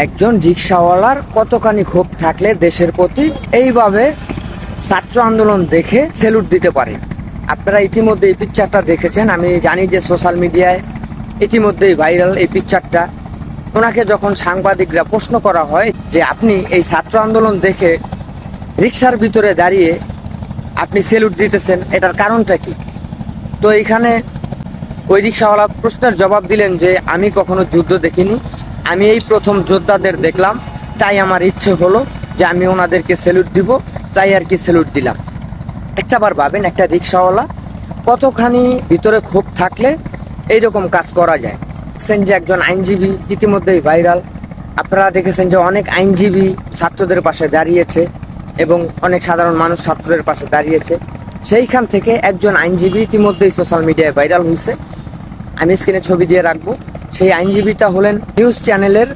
একজন রিকশাওয়ালার কতখানি ক্ষোভ থাকলে দেশের প্রতি এইভাবে ছাত্র আন্দোলন দেখে স্যালুট দিতে পারে। আপনারা ইতিমধ্যে এই পিকচারটা দেখেছেন, আমি জানি যে সোশ্যাল মিডিয়ায় ইতিমধ্যেই ভাইরাল এই পিকচারটা। ওনাকে যখন সাংবাদিকরা প্রশ্ন করা হয় যে আপনি এই ছাত্র আন্দোলন দেখে রিকশার ভিতরে দাঁড়িয়ে আপনি স্যালুট দিতেছেন, এটার কারণটা কি? তো এইখানে ওই রিকশাওয়ালা প্রশ্নের জবাব দিলেন যে আমি কখনো যুদ্ধ দেখিনি, আমি এই প্রথম যোদ্ধাদের দেখলাম, তাই আমার ইচ্ছে হলো যে আমি ওনাদেরকে স্যালুট দিব, তাই আর কি স্যালুট দিলাম। একটাবার ভাবেন, একটা রিকশাওয়ালা কতখানি ভিতরে ক্ষোভ থাকলে এইরকম কাজ করা যায়। দেখছেন যে একজন আইনজীবী ইতিমধ্যেই ভাইরাল, আপনারা দেখেছেন যে অনেক আইনজীবী ছাত্রদের পাশে দাঁড়িয়েছে এবং অনেক সাধারণ মানুষ ছাত্রদের পাশে দাঁড়িয়েছে। সেইখান থেকে একজন আইনজীবী ইতিমধ্যেই সোশ্যাল মিডিয়ায় ভাইরাল হয়েছে, আমি স্ক্রিনে ছবি দিয়ে রাখবো। সেই আইনজীবীটা হলেন নিউজ চ্যানেলের